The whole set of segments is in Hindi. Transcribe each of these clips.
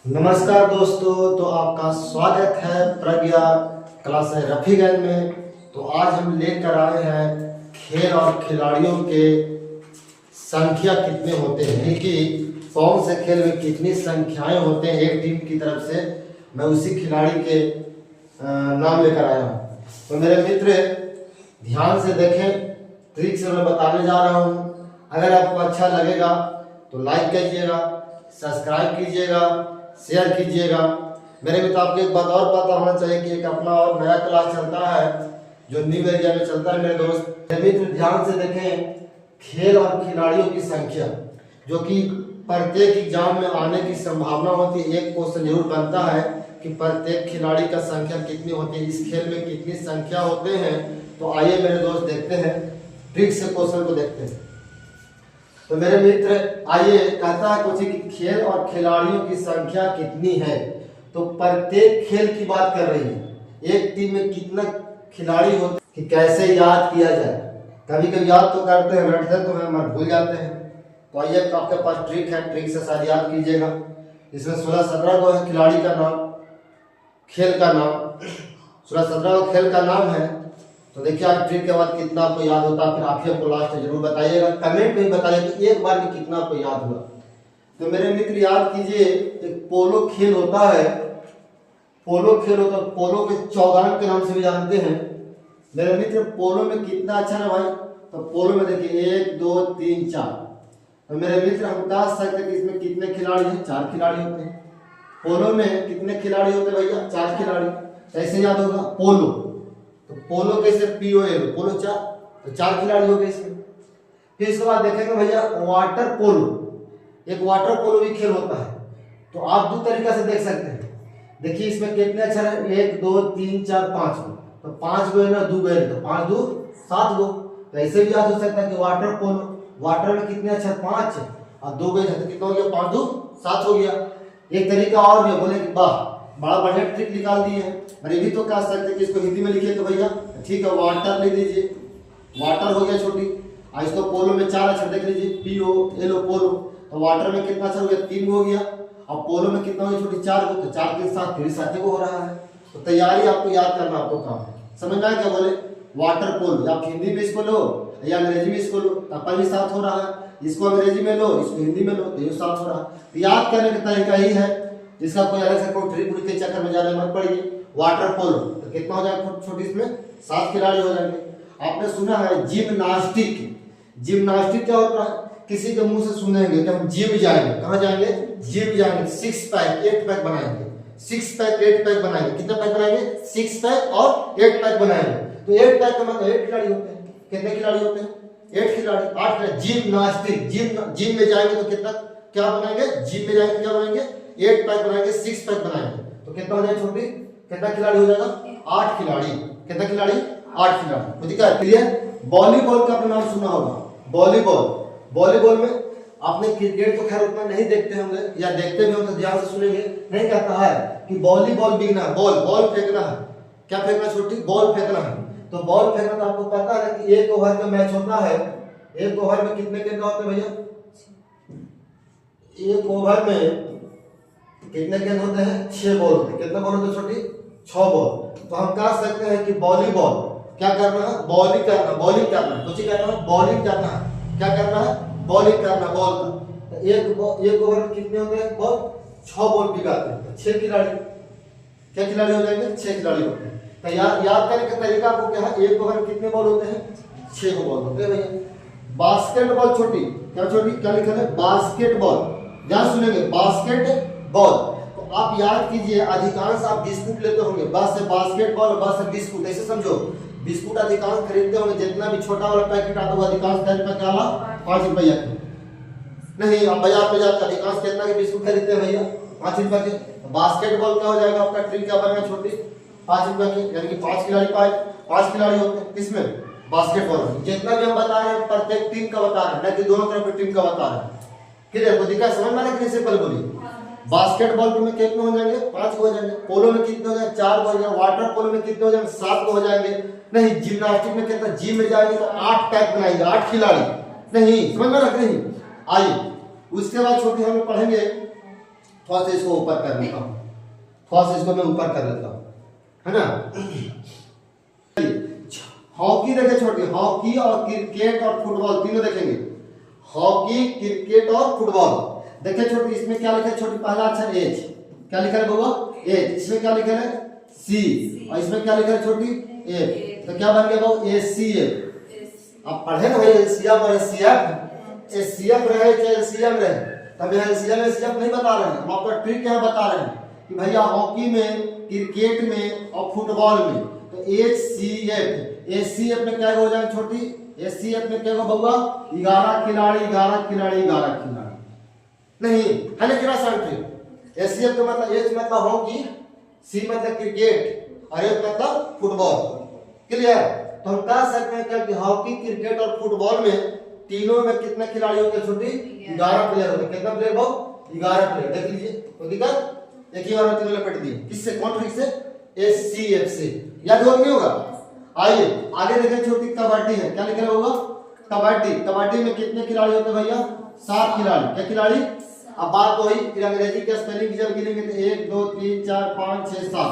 नमस्कार दोस्तों, तो आपका स्वागत है प्रज्ञा क्लास रफीगंज में। तो आज हम लेकर आए हैं खेल और खिलाड़ियों के संख्या कितने होते हैं कि कौन से खेल में कितनी संख्याएं होते हैं एक टीम की तरफ से। मैं उसी खिलाड़ी के नाम लेकर आया हूँ। तो मेरे मित्र ध्यान से देखें, ट्रिक से मैं बताने जा रहा हूँ। अगर आपको अच्छा लगेगा तो लाइक कीजिएगा, सब्सक्राइब कीजिएगा, शेयर कीजिएगा। मेरे मित्र आपको एक बात और पता होना चाहिए कि एक अपना और नया क्लास चलता है जो न्यू एरिया में चलता है। मेरे दोस्त मेरे मित्र ध्यान से देखें, खेल और खिलाड़ियों की संख्या जो कि प्रत्येक एग्जाम में आने की संभावना होती है। एक क्वेश्चन जरूर बनता है कि प्रत्येक खिलाड़ी का संख्या कितनी होती है, इस खेल में कितनी संख्या होते हैं। तो आइए मेरे दोस्त देखते हैं, ट्रिक से क्वेश्चन को देखते हैं। तो मेरे मित्र आइए, कहता है कुछ कि खेल और खिलाड़ियों की संख्या कितनी है। तो प्रत्येक खेल की बात कर रही है। एक टीम में कितना खिलाड़ी होते कि कैसे याद किया जाए। कभी कभी याद तो करते हैं, बैठते तो हैं मगर भूल जाते हैं। तो आइए आपके पास ट्रिक है, ट्रिक से शायद याद कीजिएगा। इसमें 16-17 को है खिलाड़ी का नाम, खेल का नाम। 16-17 को खेल का नाम है। तो देखिए आप ट्रिक के बाद कितना आपको याद होता है, फिर आप ही आपको लास्ट में जरूर बताइएगा, कमेंट में बताइए कि एक बार में कितना आपको याद हुआ। तो मेरे मित्र याद कीजिए, एक पोलो खेल होता है। पोलो खेल होता है, पोलो के चौगान के नाम से भी जानते हैं। मेरे मित्र पोलो में कितना अच्छा ना भाई। तो पोलो में देखिए 1 2 3 4। तो मेरे मित्र हम बता सकते हैं कि इसमें कितने खिलाड़ी हैं, 4 खिलाड़ी होते हैं। पोलो में कितने खिलाड़ी होते हैं भैया, 4 खिलाड़ी। कैसे याद होगा, पोलो तो पोलो कैसे POL पोलो 4, तो 4 खिलाड़ी हो गए इसमें। फिर इसके बाद देखेंगे भैया वाटर पोलो। एक वाटर पोलो भी खेल होता है। तो आप दो तरीका से देख सकते हैं। देखिए इसमें कितने अक्षर है, 1 2 3 4 5 गो। तो 5 गो है ना, 2 गो है तो 5 2 7 गो। तो ऐसे भी याद हो सकता है कि वाटर पोलो, वाटर में कितने अक्षर 5 है और 2 गो है तो कितना हो गया, 5 2 7 हो गया। एक तरीका और भी बोले कि वाह बड़ा बढ़िया ट्रिक निकाल दिए हैं। अरे भी तो कह सकते हैं कि इसको हिंदी में लिखिए तो भैया ठीक है, वाटर लिख दीजिए, वाटर हो गया छोटी। और इसको पोलो में 4 अक्षर देख लीजिए, POLO पोलो। तो वाटर में कितना अक्षर हो गया, 3 हो गया। और पोलो में कितना हो गया छोटी, 4 हो। तो 4 3 7 फिर 7 हो रहा है। तो तैयारी आपको याद करना आपको काम है। समझ में आया क्या बोले, वाटर पोलो। आप हिंदी में इसको लो या अंग्रेजी में इसको लो, अपन भी 7 हो रहा है। इसको अंग्रेजी में लो, इसको हिंदी में लो तो ये 7 हो रहा है। याद करने का तरीका ही है, जिसका कोई अलग से कोई ट्रिक के चक्कर में जाने मत पड़िए। वाटर पोलो तो कितना हो जाएगा छोटी, इसमें 7 खिलाड़ी हो जाएंगे। आपने सुना है जिम्नास्टिक। जिम्नास्टिक क्या होता है, किसी के मुंह से सुनेंगे कि हम जिम जाएंगे। कहाँ जाएंगे, जिम जाएंगे। 6 पैक 8 पैक बनाएंगे, 6 पैक 8 पैक बनाएंगे। कितना पैक बनाएंगे, 6 पैक और 8 पैक बनाएंगे। तो 8 पैक का मतलब 8 खिलाड़ी होते हैं। कितने खिलाड़ी होते हैं, 8 खिलाड़ी, 8 खिलाड़ी। जिम्नास्टिक, जिम में जाएंगे तो कितना क्या बनाएंगे, जिम में जाएंगे क्या बनाएंगे, 8 पैक बनाएंगे, 6 पैक बनाएंगे। तो कितना हो जाएगा छोटी, कितना खिलाड़ी हो जाएगा, 8 खिलाड़ी। कितना खिलाड़ी, 8 खिलाड़ी। ठीक है, क्लियर। वॉलीबॉल का आपने नाम सुना होगा, वॉलीबॉल। वॉलीबॉल में आपने क्रिकेट तो खैर उतना नहीं देखते होंगे, या देखते भी होंगे ध्यान से सुनेंगे। नहीं कहता है कि वॉलीबॉल बिगना, बॉल बॉल फेंकना है। क्या फेंकना छोटी, बॉल फेंकना है। तो बॉल फेंकना तो आपको पता है कि 1 ओवर का मैच होता है। 1 ओवर में कितने गेंद होते हैं भैया, 1 ओवर में कितने गेंद होते हैं, 6 बॉल होते हैं। कितने बॉल होते हैं छोटी, 6 बॉल। तो हम कह सकते हैं कि वॉलीबॉल क्या करना है, बॉलिंग करना, बॉलिंग करना। कुछ करना है, बॉलिंग करना है। क्या करना है, बॉलिंग करना, बॉल का। तो एक ओवर में कितने होते हैं बॉल, 6 बॉल पिघाते हैं। 6 खिलाड़ी, क्या खिलाड़ी हो जाएंगे, 6 खिलाड़ी होते हैं। तो याद करने का तरीका आपको क्या है, 1 ओवर में कितने बॉल होते हैं, 6 बॉल होते हैं भैया। बास्केटबॉल छोटी, क्या छोटी, क्या लिखा है, बास्केटबॉल। ध्यान सुनेंगे, बास्केटबॉल। तो आप याद कीजिए, अधिकांश आप बिस्कुट लेते होंगे, बस से बास्केटबॉल, बस से बिस्कुट। ऐसे समझो, बिस्कुट अधिकांश खरीदते होंगे, जितना भी छोटा वाला पैकेट आता है अधिकांश 10 रुपए का, 5 रुपया के। नहीं, आप बाजार पे जाकर अधिकांश कितना के बिस्कुट खरीदते हैं भैया, 5 रुपए के। बास्केटबॉल क्या हो जाएगा आपका, ट्रिक क्या बनेगा छोटी, 5 रुपए के। यानी कि 5 खिलाड़ी, 5 खिलाड़ी होते हैं किसमें, बास्केटबॉल में। जितना भी हम बता रहे हैं प्रत्येक टीम का बता रहे हैं, ना कि दोनों तरफ की टीम का बता रहे हैं। क्लियर, को दिखा, समझ में आ रहा है, सिंपल बोलिए। बास्केटबॉल में कितने हो जाएंगे, 5 हो जाएंगे। पोलो में कितने हो जाएंगे, 4 हो जाएंगे। वाटर पोलो में कितने हो जाएंगे, 7 हो जाएंगे। नहीं, जिम्नास्टिक में कितना, जिम में जाएंगे तो 8 पैक बनाएंगे, 8 खिलाड़ी। नहीं, समझ में रख, नहीं। आइए उसके बाद छोटी हम पढ़ेंगे थोड़ा सा इसको ऊपर कर लेता हूँ, थोड़ा सा इसको मैं ऊपर कर लेता हूँ, है ना। हॉकी देखे छोटी, हॉकी और क्रिकेट और फुटबॉल तीनों देखेंगे। हॉकी, क्रिकेट और फुटबॉल देखे छोटी। इसमें क्या लिखा है छोटी? पहला अक्षर एच, क्या लिखा है बउआ? एच। इसमें क्या लिखा है? सी। और इसमें क्या लिखा है छोटी? एफ। तो क्या बन गया बउआ? एसीएफ। आप पढ़े ना भाई, एसीएफ और एसीएफ, एसीएफ रहे चाहे एसीएम रहे, तब यहाँ एसीएम एसीएफ नहीं बता रहे हैं हम, आपका ट्रिक यहाँ बता रहे हैं कि भैया हॉकी में, क्रिकेट में और फुटबॉल में तो एचसीएफ, एसीएफ में क्या हो जाएगा छोटी? एसीएफ में क्या होगा बउआ? 11 खिलाड़ी, 11 खिलाड़ी, 11 खिलाड़ी नहीं है ना। कितना सेंट्री एसीएफ का मतलब एच मतलब हॉकी, सी मतलब क्रिकेट और एफ मतलब फुटबॉल। क्लियर? तो हम कह सकते हैं क्या कि हॉकी, क्रिकेट और फुटबॉल में तीनों में कितने खिलाड़ी होते हैं छोटी? 11 प्लेयर होते हैं। कितना प्लेयर बहु? 11 प्लेयर। देख लीजिए, कोई दिक्कत? एक ही बार में तीनों लपेट दिए। किससे? कौन ट्रिक से? एचसीएफ से। याद हो नहीं होगा? आइए आगे देखें छोटी। कबड्डी है, क्या लिखा होगा? कबड्डी। कबड्डी में कितने खिलाड़ी होते हैं भैया? 7 खिलाड़ी। क्या खिलाड़ी? अब बात वही, फिर अंग्रेजी के स्पेलिंग की जब गिनेंगे तो 1 2 3 4 5 6 7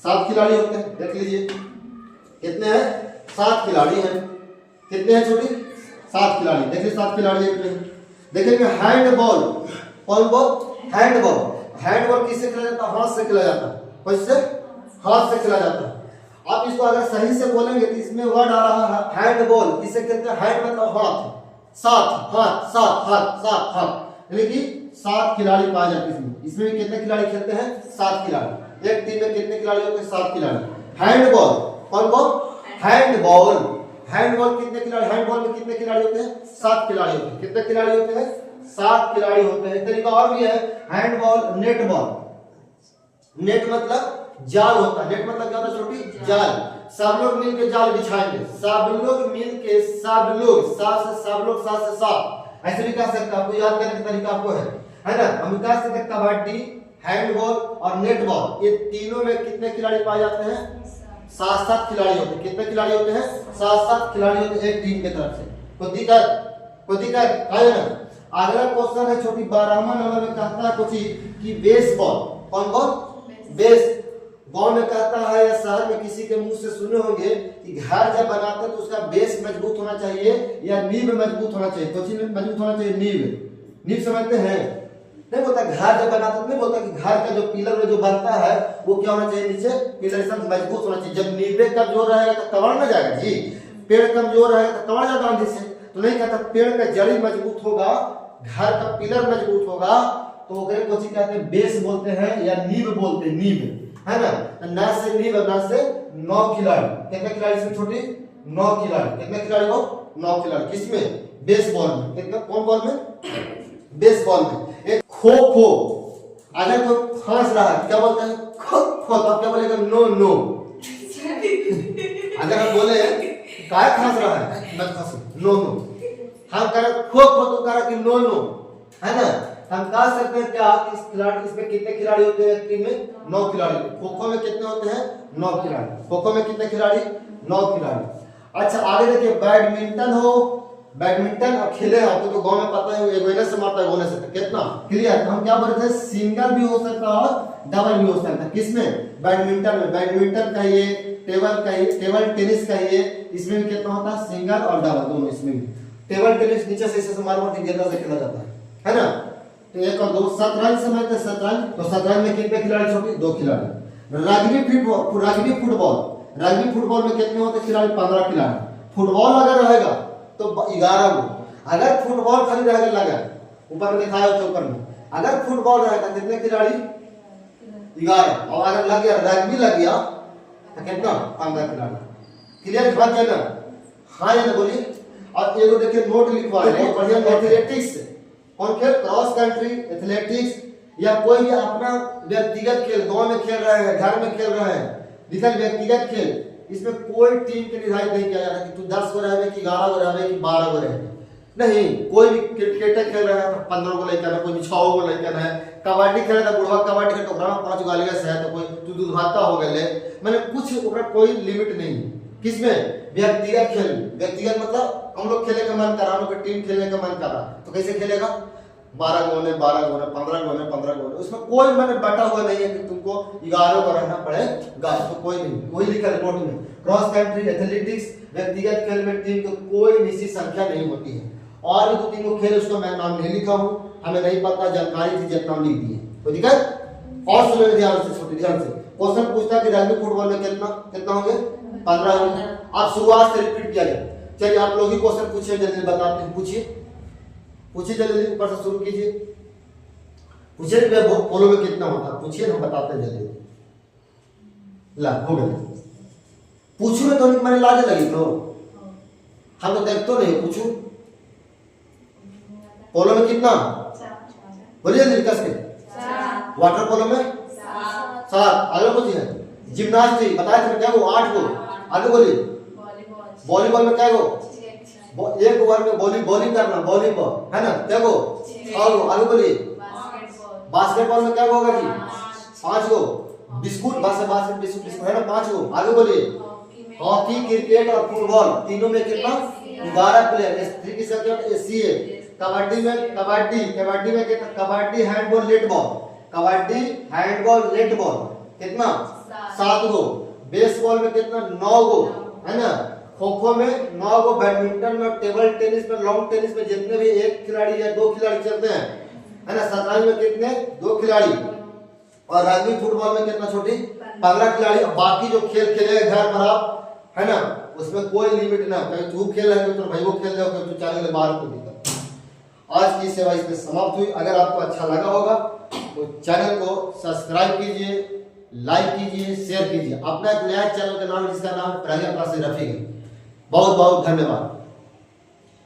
7 खिलाड़ी होते हैं। देख लीजिए कितने हैं? 7 खिलाड़ी हैं। कितने हैं छोटी? 7 खिलाड़ी। देखिए 7 खिलाड़ी है। देखेंगे हैंडबॉल। कौन बॉल? हैंडबॉल। हैंडबॉल किससे खेला जाता है? हाथ से खेला जाता है। किससे? हाथ से खेला जाता है। आप इसको अगर सही से बोलेंगे तो इसमें वर्ड आ रहा है हैंडबॉल। किससे खेलते हैं? हैंड मतलब हाथ, 7 हाथ, 7 हाथ, 7 हाथ, यानी कि 7 खिलाड़ी पाए जाते हैं इसमें। इसमें भी कितने खिलाड़ी खेलते हैं? 7 खिलाड़ी। एक टीम में कितने खिलाड़ी होते हैं? 7 खिलाड़ी। हैंडबॉल। कौन बॉल? हैंडबॉल। हैंडबॉल कितने खिलाड़ी? हैंडबॉल में कितने खिलाड़ी होते हैं? 7 खिलाड़ी होते हैं। कितने खिलाड़ी होते हैं? 7 खिलाड़ी होते हैं। एक तरीका और भी है हैंडबॉल, नेटबॉल। नेट मतलब जाल होता है। नेट मतलब क्या होता है छोटी? जाल। सब लोग मिलकर जाल बिछाएंगे। सब लोग मिलके, सब लोग, सात से सब लोग, सात से सात, ऐसे भी कह सकते हैं। आपको याद करने का तरीका आपको है ना। हम कह सकते हैं कबड्डी, हैंडबॉल और नेटबॉल, ये तीनों में कितने खिलाड़ी पाए जाते हैं? 7-7 खिलाड़ी होते हैं। कितने खिलाड़ी होते हैं? 7-7 खिलाड़ी होते हैं एक टीम की तरफ से। कोई दिक्कत? कोई दिक्कत है ना। अगला क्वेश्चन है छोटी 12वां नंबर में कहता है कुछ कि बेसबॉल। कौन बॉल? बेस। गांव में कहता है या शहर में किसी के मुंह से सुने होंगे कि घर जब बनाते हैं तो उसका बेस मजबूत होना चाहिए या नींव मजबूत होना चाहिए। कुछ मजबूत होना चाहिए? नींव। नींव समझते हैं? नहीं बोलता घर जब बनाते तो नहीं बोलता कि घर का जो पिलर में जो बनता है वो क्या होना चाहिए? नीचे पिलर सब मजबूत होना चाहिए। जब नींव कमजोर रहेगा तो कवड़ में जाएगा जी। पेड़ कमजोर रहेगा तो कवड़ जाएगा आंधी से। तो नहीं कहता पेड़ का जड़ी मजबूत होगा, घर का पिलर मजबूत होगा तो वो कहते हैं बेस बोलते हैं या नींव बोलते हैं। नींव है ना। ना से नींव, ना से 9 खिलाड़ी। कितने खिलाड़ी से छोटी? 9 खिलाड़ी। कितने खिलाड़ी हो? 9 खिलाड़ी। किसमें? बेसबॉल में। कितने? कौन बॉल में? बेसबॉल में। एक खो खो। अगर कोई फांस रहा है क्या बोलते हैं? खो खो। तो आप क्या बोलेगा? No no. अगर हम बोले काय फांस रहा है, मत फांसो, नो नो। हम कह रहे खो खो तो कह रहे कि नो नो, है ना। हम कह सकते हैं क्या इस खिलाड़ी, इसमें कितने खिलाड़ी होते हैं टीम में? 9 खिलाड़ी। खो खो में कितने होते हैं? 9 खिलाड़ी। खो खो में कितने खिलाड़ी? 9 खिलाड़ी। अच्छा आगे देखिए बैडमिंटन हो। बैडमिंटन अब खेले आपको तो गांव में पता है, एक से मारता है गोले से। कितना क्लियर? हम क्या बोलते हैं? सिंगल भी हो सकता है और डबल भी हो सकता है। किसमें? बैडमिंटन में। बैडमिंटन कहिए, टेबल टेनिस कहिए, इसमें भी कितना होता है? सिंगल और डबल दोनों। इसमें भी टेबल टेनिस नीचे से मार के गेंदा से खेला जाता है ना। तो 1 और 2 शतरंज समझते हैं। शतरंज तो शतरंज में कितने खिलाड़ी छोटी? 2 खिलाड़ी। रग्बी फुटबॉल, रग्बी फुटबॉल में कितने होते खिलाड़ी? 15 खिलाड़ी। फुटबॉल अगर रहेगा तो 11 गो। अगर फुटबॉल खाली रहेगा लगा ऊपर में दिखाया हो ऊपर में, अगर फुटबॉल रहेगा कितने खिलाड़ी? 11। और अगर लग गया रग्बी लग गया तो कितना? 15 खिलाड़ी। क्लियर बात है ना? हाँ या ना बोलिए। और एगो देखिए नोट लिखवा रहे बढ़िया। एथलेटिक्स कौन खेल? क्रॉस कंट्री, एथलेटिक्स या कोई भी अपना व्यक्तिगत खेल, गांव में खेल रहे हैं, घर में खेल रहे हैं, लिखल व्यक्तिगत खेल। इसमें कोई टीम के निर्धारित नहीं किया जाता कि तू 10 को रहे कि 11 को रहे कि 12 को रहे। नहीं, कोई भी क्रिकेट खेल रहा है तो 15 को लेकर है, कोई 6 को लेकर है। कबड्डी खेल रहा है बुढ़वा कबड्डी खेल ओकरा 5 गालिया से है तो कोई तू दूध भाता हो गए। मैंने कुछ ओकरा कोई लिमिट नहीं। किसमें? व्यक्तिगत खेल। व्यक्तिगत मतलब हम लोग खेलने का मन कर रहा, हम लोग टीम खेलने का मन कर रहा तो कैसे खेलेगा? 12 गोने 12 गोने 15 गोने 15 गोने, उसमें कोई मैंने बैठा हुआ नहीं है कि तुमको 11 को रहना पड़ेगा, तो कोई नहीं, कोई लिखा रिपोर्ट में। क्रॉस कंट्री एथलेटिक्स व्यक्तिगत खेल में टीम को कोई निश्चित संख्या नहीं होती है। और भी 2-3 को खेल उसको मैं नाम नहीं लिखा हूँ, हमें नहीं पता, जानकारी थी जितना लिख दिए, कोई दिक्कत? और सुनो ध्यान से, छोटे ध्यान से। क्वेश्चन पूछता है कि रग्बी फुटबॉल में कितना होंगे? 15 होंगे। आप शुरुआत से रिपीट किया जाए। चलिए आप लोग ही क्वेश्चन पूछिए, जल्दी बताते हैं, पूछिए जल्दी, ऊपर से शुरू कीजिए। पूछिए कि पोलो में कितना होता है, पूछिए, हम बताते हैं जल्दी। ला हो गया, पूछू में तो मैंने लाज लगी, तो हम तो देख तो नहीं, पूछू पोलो में कितना? बोलिए जल्दी कस के। वाटर पोलो में 7। आगे पूछिए। जिम्नास्टिक बताए थे क्या वो? 8 को। आगे बोलिए। वॉलीबॉल में क्या गो? एक ओवर में बॉलिंग करना, वॉलीबॉल है ना, क्या गो? 6 गो। आगे बोलिए। बास्केटबॉल में क्या होगा जी? 5 गो। बिस्कुट बिस्कुट है ना, 5 गो। आगे बोलिए। हॉकी, क्रिकेट और फुटबॉल तीनों में कितना? 11 प्लेयर। S3 की संख्या SC है। कबड्डी में कितना? कबड्डी, हैंडबॉल, नेटबॉल कितना? 7 गो। बेसबॉल में कितना? 9 गो, है ना। खो-खो में 9 गो। बैडमिंटन में, टेबल टेनिस में, लॉन्ग टेनिस में जितने भी 1 खिलाड़ी या 2 खिलाड़ी चलते हैं, है ना। शतरंज में कितने? 2 खिलाड़ी। और रग्बी फुटबॉल में कितना छोटी? 15 खिलाड़ी। बाकी जो खेल खेले घर पर आप, है ना, उसमें कोई लिमिट ना, कहीं तू खेल रहा है तो भाई वो खेल रहे हो, तो चैनल बाहर को दिक्कत। आज की सेवा इसमें समाप्त हुई। अगर आपको अच्छा लगा होगा तो चैनल को सब्सक्राइब कीजिए, लाइक कीजिए, शेयर कीजिए। अपना एक नया चैनल का नाम है जिसका नाम प्रज्ञा क्लासेस रफीक है। बहुत बहुत धन्यवाद।